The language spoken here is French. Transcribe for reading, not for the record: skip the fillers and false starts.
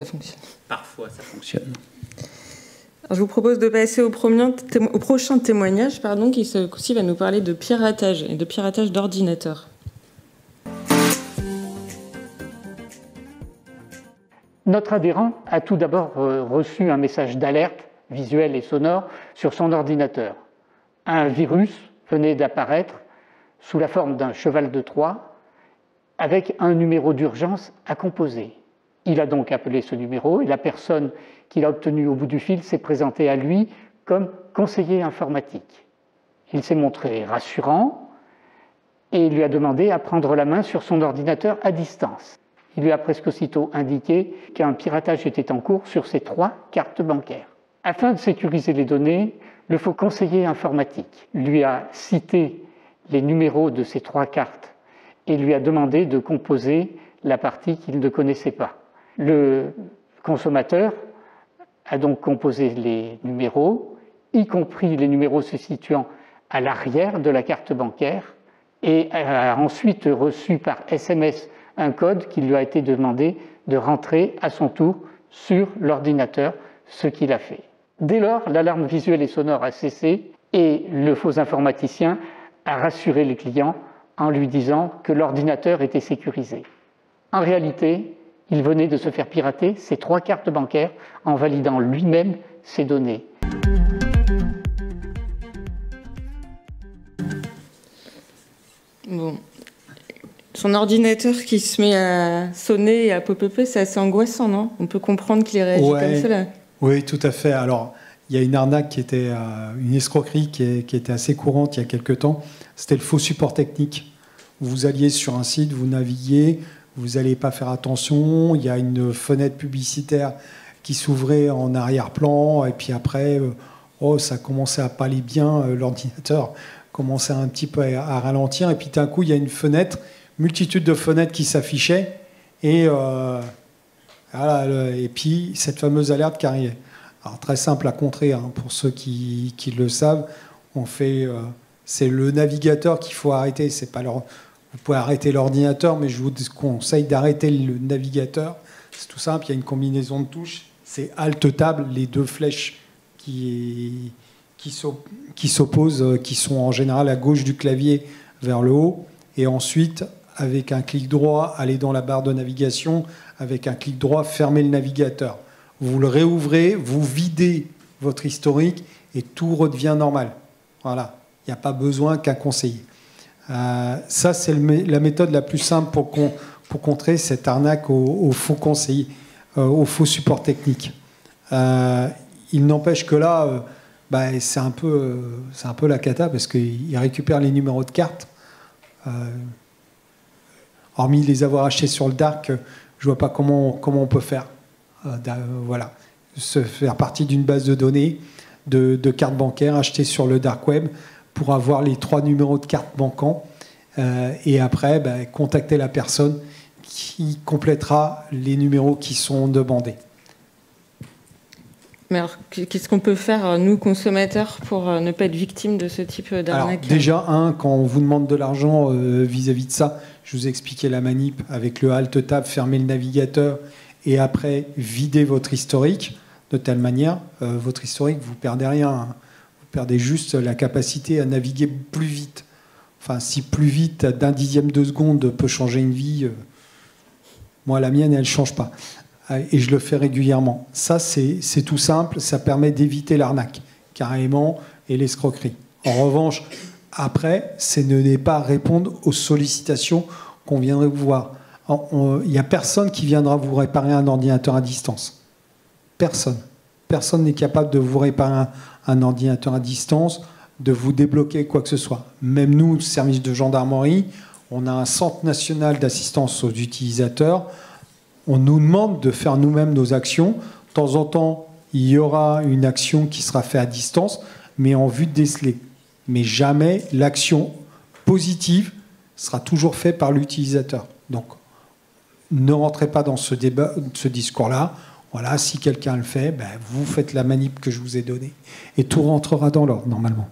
Ça fonctionne. Parfois, ça fonctionne. Alors, je vous propose de passer au prochain témoignage, qui ce coup-ci va nous parler de piratage et de piratage d'ordinateurs. Notre adhérent a tout d'abord reçu un message d'alerte visuel et sonore sur son ordinateur. Un virus venait d'apparaître sous la forme d'un cheval de Troie avec un numéro d'urgence à composer. Il a donc appelé ce numéro et la personne qu'il a obtenue au bout du fil s'est présentée à lui comme conseiller informatique. Il s'est montré rassurant et lui a demandé à prendre la main sur son ordinateur à distance. Il lui a presque aussitôt indiqué qu'un piratage était en cours sur ses 3 cartes bancaires. Afin de sécuriser les données, le faux conseiller informatique lui a cité les numéros de ces 3 cartes et lui a demandé de composer la partie qu'il ne connaissait pas. Le consommateur a donc composé les numéros, y compris les numéros se situant à l'arrière de la carte bancaire, et a ensuite reçu par SMS un code qui lui a été demandé de rentrer à son tour sur l'ordinateur, ce qu'il a fait. Dès lors, l'alarme visuelle et sonore a cessé et le faux informaticien a rassuré les clients en lui disant que l'ordinateur était sécurisé. En réalité, il venait de se faire pirater ses 3 cartes bancaires en validant lui-même ses données. Bon. Son ordinateur qui se met à sonner et à pop-up, c'est assez angoissant, non? On peut comprendre qu'il réagit comme cela. Oui, tout à fait. Alors, il y a une arnaque qui était, une escroquerie qui était assez courante il y a quelques temps. C'était le faux support technique. Vous alliez sur un site, vous naviguiez, vous n'allez pas faire attention, il y a une fenêtre publicitaire qui s'ouvrait en arrière-plan, et puis après, ça commençait à pas aller bien, l'ordinateur commençait un petit peu à ralentir, et puis d'un coup, il y a une fenêtre, multitude de fenêtres qui s'affichaient, et puis cette fameuse alerte qui arrivait. Alors, très simple à contrer, hein, pour ceux qui le savent, c'est le navigateur qu'il faut arrêter, c'est pas leur... Vous pouvez arrêter l'ordinateur, mais je vous conseille d'arrêter le navigateur. C'est tout simple, il y a une combinaison de touches. C'est Alt-Tab, les 2 flèches qui s'opposent, qui sont en général à gauche du clavier vers le haut. Et ensuite, avec un clic droit, aller dans la barre de navigation. Avec un clic droit, fermer le navigateur. Vous le réouvrez, vous videz votre historique et tout redevient normal. Voilà, il n'y a pas besoin qu'un conseiller. Ça, c'est la méthode la plus simple pour contrer cette arnaque aux faux conseillers, aux faux supports techniques. Il n'empêche que là, c'est un peu la cata parce qu'ils récupèrent les numéros de carte. Hormis les avoir achetés sur le dark, je vois pas comment on peut faire. Voilà, se faire partie d'une base de données de cartes bancaires achetées sur le dark web pour avoir les 3 numéros de carte banquants et après contacter la personne qui complétera les numéros qui sont demandés. Mais alors, qu'est-ce qu'on peut faire, nous, consommateurs, pour ne pas être victime de ce type d'arnaque? Alors, déjà, quand on vous demande de l'argent vis-à-vis de ça, je vous ai expliqué la manip avec le Alt-Tab, fermer le navigateur et après vider votre historique de telle manière, votre historique, vous ne perdez rien. Hein. Vous perdez juste la capacité à naviguer plus vite. Enfin, si plus vite, d'un dixième de seconde, peut changer une vie, moi, la mienne, elle ne change pas. Et je le fais régulièrement. Ça, c'est tout simple, ça permet d'éviter l'arnaque, carrément, et l'escroquerie. En revanche, après, ce n'est pas répondre aux sollicitations qu'on viendrait vous voir. Il n'y a personne qui viendra vous réparer un ordinateur à distance. Personne. Personne n'est capable de vous réparer un ordinateur à distance, de vous débloquer quoi que ce soit. Même nous, service de gendarmerie, on a un centre national d'assistance aux utilisateurs. On nous demande de faire nous-mêmes nos actions. De temps en temps, il y aura une action qui sera faite à distance, mais en vue de déceler. Mais jamais l'action positive sera toujours faite par l'utilisateur. Donc, ne rentrez pas dans ce débat, ce discours-là. Voilà, si quelqu'un le fait, vous faites la manip que je vous ai donnée. Et tout rentrera dans l'ordre, normalement.